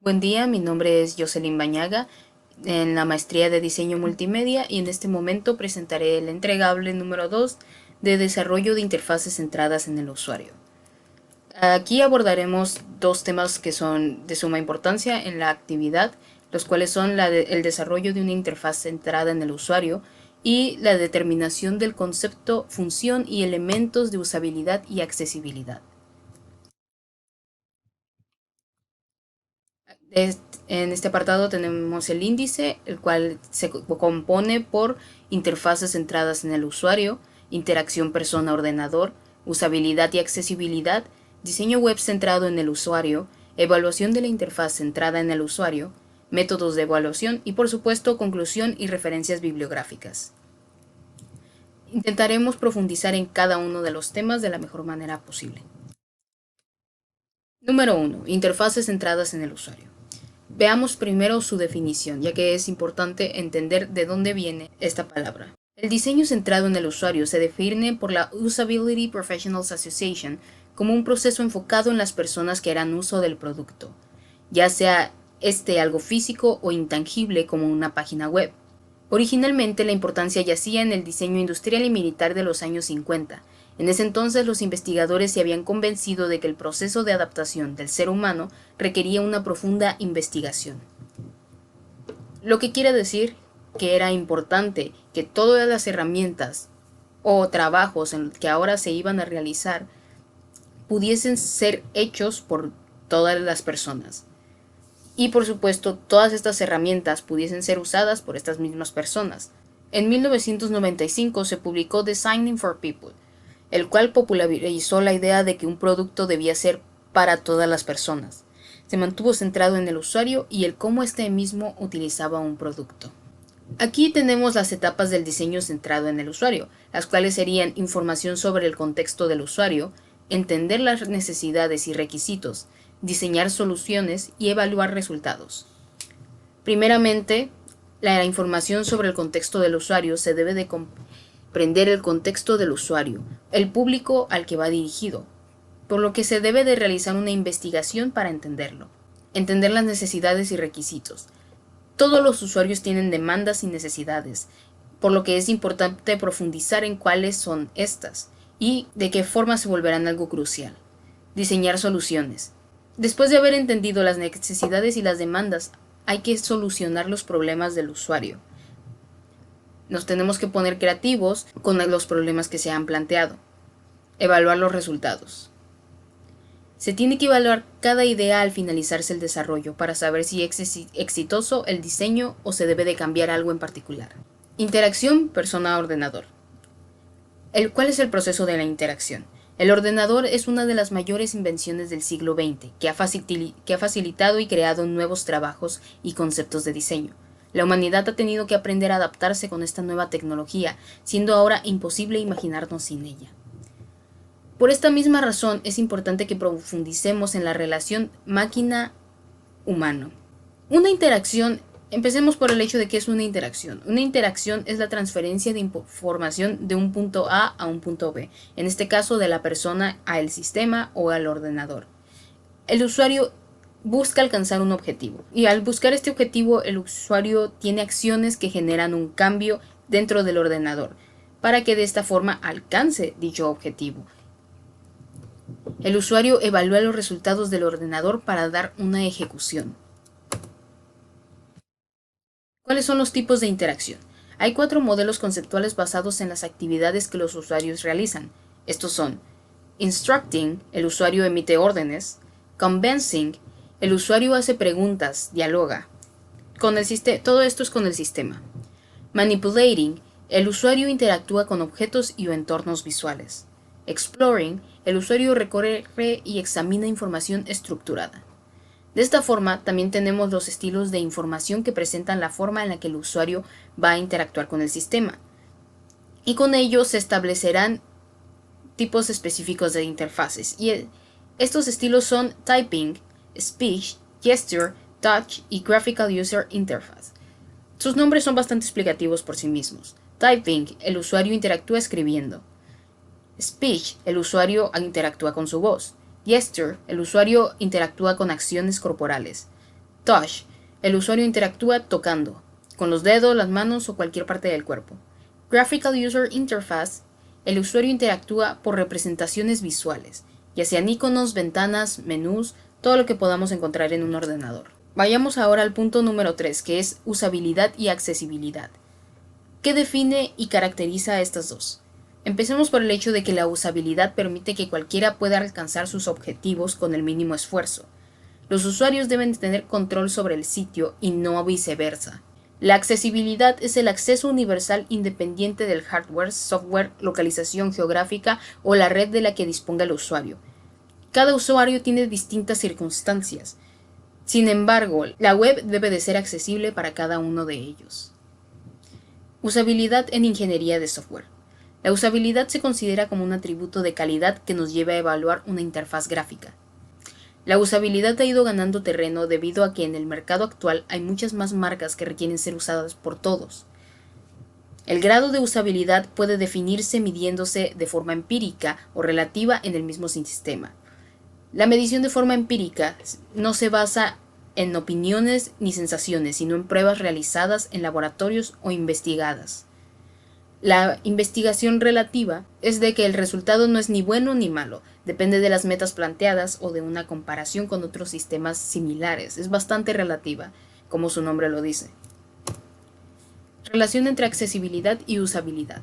Buen día, mi nombre es Jocelyn Bañaga, en la maestría de diseño multimedia, y en este momento presentaré el entregable número 2 de desarrollo de interfaces centradas en el usuario. Aquí abordaremos dos temas que son de suma importancia en la actividad, los cuales son el desarrollo de una interfaz centrada en el usuario y la determinación del concepto, función y elementos de usabilidad y accesibilidad. En este apartado tenemos el índice, el cual se compone por interfaces centradas en el usuario, interacción persona-ordenador, usabilidad y accesibilidad, diseño web centrado en el usuario, evaluación de la interfaz centrada en el usuario, métodos de evaluación y, por supuesto, conclusión y referencias bibliográficas. Intentaremos profundizar en cada uno de los temas de la mejor manera posible. Número 1. Interfaces centradas en el usuario. Veamos primero su definición, ya que es importante entender de dónde viene esta palabra. El diseño centrado en el usuario se define por la Usability Professionals Association como un proceso enfocado en las personas que harán uso del producto, ya sea algo físico o intangible como una página web. Originalmente la importancia yacía en el diseño industrial y militar de los años 50. En ese entonces los investigadores se habían convencido de que el proceso de adaptación del ser humano requería una profunda investigación. Lo que quiere decir que era importante que todas las herramientas o trabajos que ahora se iban a realizar pudiesen ser hechos por todas las personas. Y por supuesto, todas estas herramientas pudiesen ser usadas por estas mismas personas. En 1995 se publicó Designing for People, el cual popularizó la idea de que un producto debía ser para todas las personas. Se mantuvo centrado en el usuario y el cómo este mismo utilizaba un producto. Aquí tenemos las etapas del diseño centrado en el usuario, las cuales serían información sobre el contexto del usuario, entender las necesidades y requisitos, diseñar soluciones y evaluar resultados. Primeramente, la información sobre el contexto del usuario se debe de comprender el contexto del usuario, el público al que va dirigido, por lo que se debe de realizar una investigación para entenderlo. Entender las necesidades y requisitos. Todos los usuarios tienen demandas y necesidades, por lo que es importante profundizar en cuáles son estas y de qué forma se volverán algo crucial. Diseñar soluciones. Después de haber entendido las necesidades y las demandas, hay que solucionar los problemas del usuario. Nos tenemos que poner creativos con los problemas que se han planteado. Evaluar los resultados. Se tiene que evaluar cada idea al finalizarse el desarrollo para saber si es exitoso el diseño o se debe de cambiar algo en particular. Interacción persona-ordenador. ¿Cuál es el proceso de la interacción? El ordenador es una de las mayores invenciones del siglo XX, que ha facilitado y creado nuevos trabajos y conceptos de diseño. La humanidad ha tenido que aprender a adaptarse con esta nueva tecnología, siendo ahora imposible imaginarnos sin ella. Por esta misma razón es importante que profundicemos en la relación máquina-humano. Una interacción. Empecemos por el hecho de que es una interacción. Una interacción es la transferencia de información de un punto A a un punto B, en este caso de la persona al sistema o al ordenador. El usuario busca alcanzar un objetivo y al buscar este objetivo el usuario tiene acciones que generan un cambio dentro del ordenador para que de esta forma alcance dicho objetivo. El usuario evalúa los resultados del ordenador para dar una ejecución. ¿Cuáles son los tipos de interacción? Hay 4 modelos conceptuales basados en las actividades que los usuarios realizan. Estos son: Instructing, el usuario emite órdenes; Convincing, el usuario hace preguntas, dialoga. Todo esto es con el sistema. Manipulating, el usuario interactúa con objetos y entornos visuales. Exploring, el usuario recorre y examina información estructurada. De esta forma, también tenemos los estilos de información que presentan la forma en la que el usuario va a interactuar con el sistema. Y con ello se establecerán tipos específicos de interfaces. Y estos estilos son Typing, Speech, Gesture, Touch y Graphical User Interface. Sus nombres son bastante explicativos por sí mismos. Typing, el usuario interactúa escribiendo. Speech, el usuario interactúa con su voz. Gesture, el usuario interactúa con acciones corporales. Touch. El usuario interactúa tocando, con los dedos, las manos o cualquier parte del cuerpo. Graphical User Interface. El usuario interactúa por representaciones visuales, ya sean iconos, ventanas, menús, todo lo que podamos encontrar en un ordenador. Vayamos ahora al punto número 3, que es usabilidad y accesibilidad. ¿Qué define y caracteriza a estas dos? Empecemos por el hecho de que la usabilidad permite que cualquiera pueda alcanzar sus objetivos con el mínimo esfuerzo. Los usuarios deben tener control sobre el sitio y no viceversa. La accesibilidad es el acceso universal independiente del hardware, software, localización geográfica o la red de la que disponga el usuario. Cada usuario tiene distintas circunstancias. Sin embargo, la web debe de ser accesible para cada uno de ellos. Usabilidad en ingeniería de software. La usabilidad se considera como un atributo de calidad que nos lleva a evaluar una interfaz gráfica. La usabilidad ha ido ganando terreno debido a que en el mercado actual hay muchas más marcas que requieren ser usadas por todos. El grado de usabilidad puede definirse midiéndose de forma empírica o relativa en el mismo sistema. La medición de forma empírica no se basa en opiniones ni sensaciones, sino en pruebas realizadas en laboratorios o investigadas. La investigación relativa es de que el resultado no es ni bueno ni malo, depende de las metas planteadas o de una comparación con otros sistemas similares. Es bastante relativa, como su nombre lo dice. Relación entre accesibilidad y usabilidad.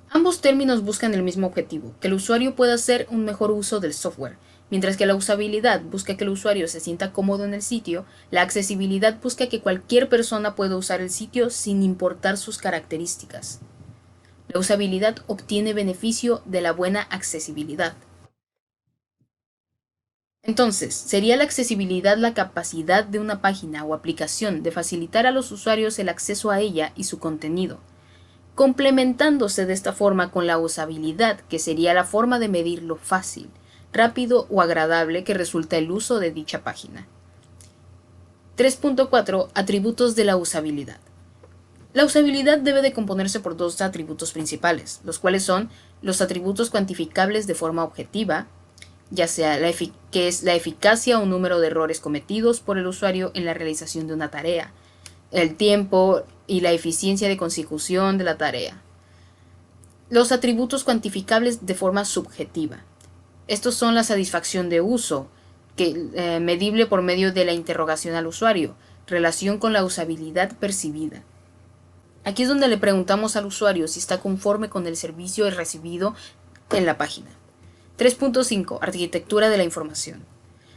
Ambos términos buscan el mismo objetivo, que el usuario pueda hacer un mejor uso del software. Mientras que la usabilidad busca que el usuario se sienta cómodo en el sitio, la accesibilidad busca que cualquier persona pueda usar el sitio sin importar sus características. La usabilidad obtiene beneficio de la buena accesibilidad. Entonces, ¿sería la accesibilidad la capacidad de una página o aplicación de facilitar a los usuarios el acceso a ella y su contenido, complementándose de esta forma con la usabilidad, que sería la forma de medir lo fácil, rápido o agradable que resulta el uso de dicha página? 3.4. Atributos de la usabilidad. La usabilidad debe de componerse por dos atributos principales, los cuales son los atributos cuantificables de forma objetiva, ya sea que es la eficacia o número de errores cometidos por el usuario en la realización de una tarea, el tiempo y la eficiencia de consecución de la tarea. Los atributos cuantificables de forma subjetiva. Estos son la satisfacción de uso, medible por medio de la interrogación al usuario, relación con la usabilidad percibida. Aquí es donde le preguntamos al usuario si está conforme con el servicio recibido en la página. 3.5. Arquitectura de la información.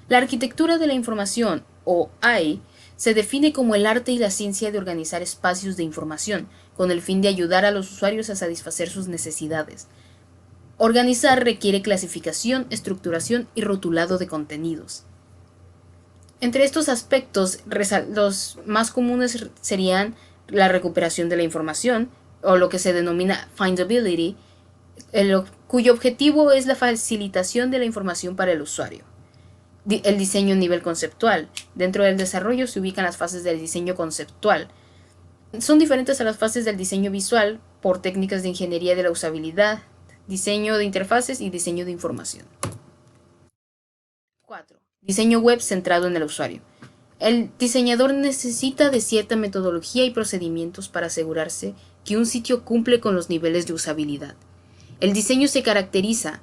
La arquitectura de la información, o AI, se define como el arte y la ciencia de organizar espacios de información, con el fin de ayudar a los usuarios a satisfacer sus necesidades. Organizar requiere clasificación, estructuración y rotulado de contenidos. Entre estos aspectos, los más comunes serían la recuperación de la información, o lo que se denomina findability, cuyo objetivo es la facilitación de la información para el usuario. El diseño a nivel conceptual. Dentro del desarrollo se ubican las fases del diseño conceptual. Son diferentes a las fases del diseño visual por técnicas de ingeniería de la usabilidad, diseño de interfaces y diseño de información. 4. Diseño web centrado en el usuario. El diseñador necesita de cierta metodología y procedimientos para asegurarse que un sitio cumple con los niveles de usabilidad. El diseño se caracteriza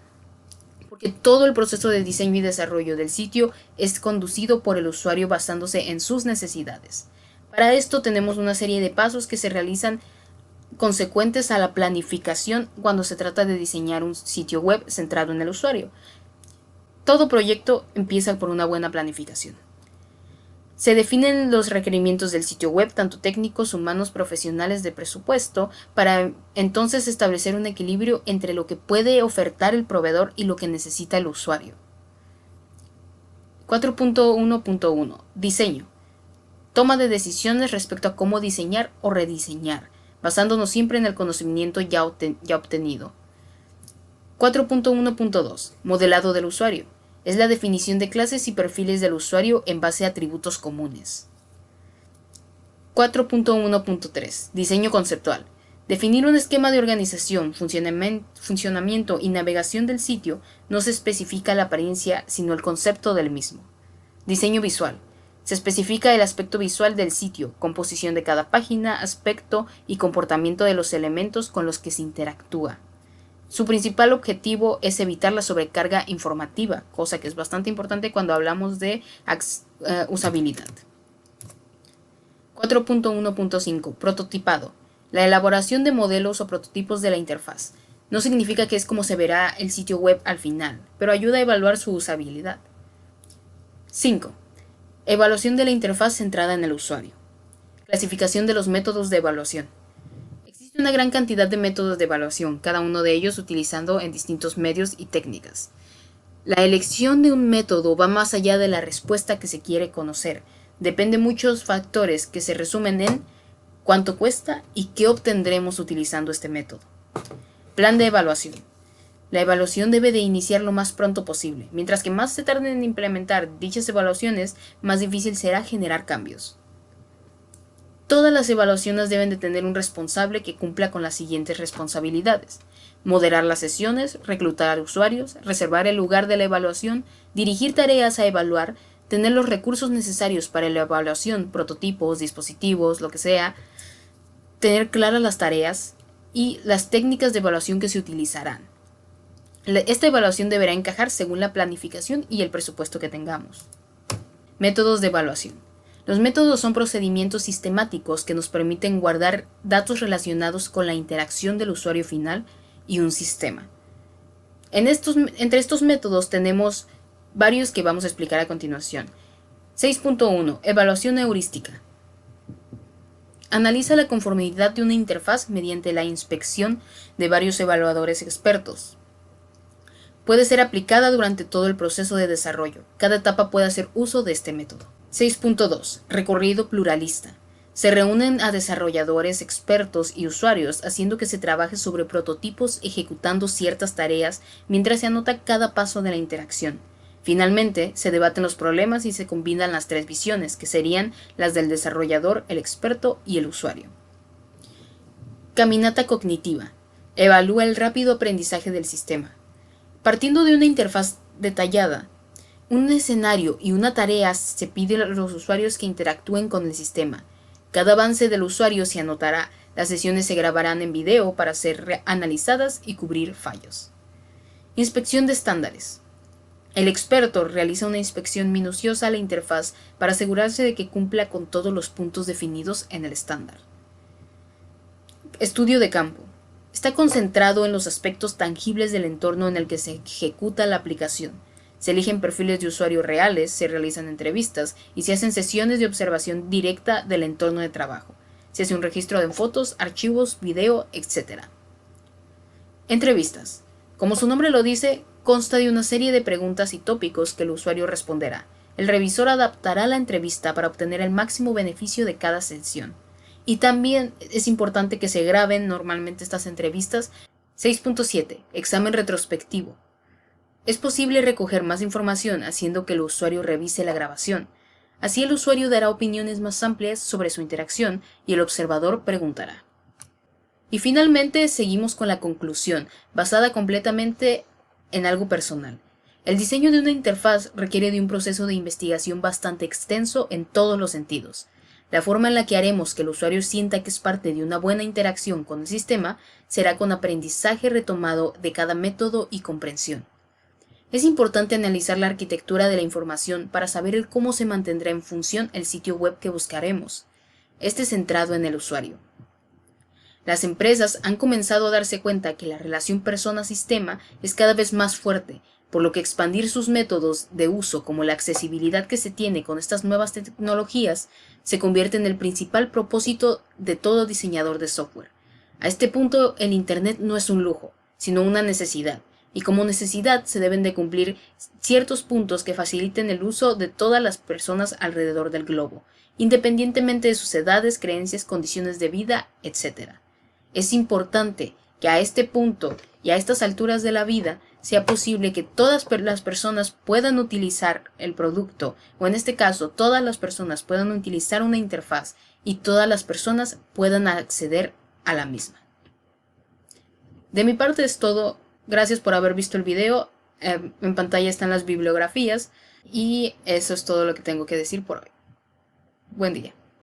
porque todo el proceso de diseño y desarrollo del sitio es conducido por el usuario basándose en sus necesidades. Para esto tenemos una serie de pasos que se realizan consecuentes a la planificación cuando se trata de diseñar un sitio web centrado en el usuario. Todo proyecto empieza por una buena planificación. Se definen los requerimientos del sitio web, tanto técnicos, humanos, profesionales, de presupuesto, para entonces establecer un equilibrio entre lo que puede ofertar el proveedor y lo que necesita el usuario. 4.1.1. Diseño. Toma de decisiones respecto a cómo diseñar o rediseñar, basándonos siempre en el conocimiento ya obtenido. 4.1.2. Modelado del usuario. Es la definición de clases y perfiles del usuario en base a atributos comunes. 4.1.3. Diseño conceptual. Definir un esquema de organización, funcionamiento y navegación del sitio no se especifica la apariencia, sino el concepto del mismo. Diseño visual. Se especifica el aspecto visual del sitio, composición de cada página, aspecto y comportamiento de los elementos con los que se interactúa. Su principal objetivo es evitar la sobrecarga informativa, cosa que es bastante importante cuando hablamos de usabilidad. 4.1.5. Prototipado. La elaboración de modelos o prototipos de la interfaz. No significa que es como se verá el sitio web al final, pero ayuda a evaluar su usabilidad. 5. Evaluación de la interfaz centrada en el usuario. Clasificación de los métodos de evaluación. Existe una gran cantidad de métodos de evaluación, cada uno de ellos utilizando en distintos medios y técnicas. La elección de un método va más allá de la respuesta que se quiere conocer. Depende de muchos factores que se resumen en cuánto cuesta y qué obtendremos utilizando este método. Plan de evaluación. La evaluación debe de iniciar lo más pronto posible. Mientras que más se tarden en implementar dichas evaluaciones, más difícil será generar cambios. Todas las evaluaciones deben de tener un responsable que cumpla con las siguientes responsabilidades: moderar las sesiones, reclutar usuarios, reservar el lugar de la evaluación, dirigir tareas a evaluar, tener los recursos necesarios para la evaluación, prototipos, dispositivos, lo que sea, tener claras las tareas y las técnicas de evaluación que se utilizarán. Esta evaluación deberá encajar según la planificación y el presupuesto que tengamos. Métodos de evaluación. Los métodos son procedimientos sistemáticos que nos permiten guardar datos relacionados con la interacción del usuario final y un sistema. Entre estos métodos tenemos varios que vamos a explicar a continuación. 6.1. Evaluación heurística. Analiza la conformidad de una interfaz mediante la inspección de varios evaluadores expertos. Puede ser aplicada durante todo el proceso de desarrollo. Cada etapa puede hacer uso de este método. 6.2. Recorrido pluralista. Se reúnen a desarrolladores, expertos y usuarios haciendo que se trabaje sobre prototipos ejecutando ciertas tareas mientras se anota cada paso de la interacción. Finalmente, se debaten los problemas y se combinan las tres visiones, que serían las del desarrollador, el experto y el usuario. Caminata cognitiva. Evalúa el rápido aprendizaje del sistema. Partiendo de una interfaz detallada, un escenario y una tarea, se pide a los usuarios que interactúen con el sistema. Cada avance del usuario se anotará, las sesiones se grabarán en video para ser analizadas y cubrir fallos. Inspección de estándares. El experto realiza una inspección minuciosa a la interfaz para asegurarse de que cumpla con todos los puntos definidos en el estándar. Estudio de campo. Está concentrado en los aspectos tangibles del entorno en el que se ejecuta la aplicación. Se eligen perfiles de usuarios reales, se realizan entrevistas y se hacen sesiones de observación directa del entorno de trabajo. Se hace un registro de fotos, archivos, video, etc. Entrevistas. Como su nombre lo dice, consta de una serie de preguntas y tópicos que el usuario responderá. El revisor adaptará la entrevista para obtener el máximo beneficio de cada sesión. Y también es importante que se graben normalmente estas entrevistas. 6.7. Examen retrospectivo. Es posible recoger más información haciendo que el usuario revise la grabación. Así el usuario dará opiniones más amplias sobre su interacción y el observador preguntará. Y finalmente seguimos con la conclusión, basada completamente en algo personal. El diseño de una interfaz requiere de un proceso de investigación bastante extenso en todos los sentidos. La forma en la que haremos que el usuario sienta que es parte de una buena interacción con el sistema será con aprendizaje retomado de cada método y comprensión. Es importante analizar la arquitectura de la información para saber el cómo se mantendrá en función el sitio web que buscaremos. Este es centrado en el usuario. Las empresas han comenzado a darse cuenta que la relación persona-sistema es cada vez más fuerte, por lo que expandir sus métodos de uso como la accesibilidad que se tiene con estas nuevas tecnologías se convierte en el principal propósito de todo diseñador de software. A este punto el Internet no es un lujo, sino una necesidad, y como necesidad se deben de cumplir ciertos puntos que faciliten el uso de todas las personas alrededor del globo, independientemente de sus edades, creencias, condiciones de vida, etc. Es importante que a este punto y a estas alturas de la vida sea posible que todas las personas puedan utilizar el producto, o en este caso todas las personas puedan utilizar una interfaz y todas las personas puedan acceder a la misma. De mi parte es todo. Gracias por haber visto el video. En pantalla están las bibliografías Y eso es todo lo que tengo que decir por hoy. Buen día.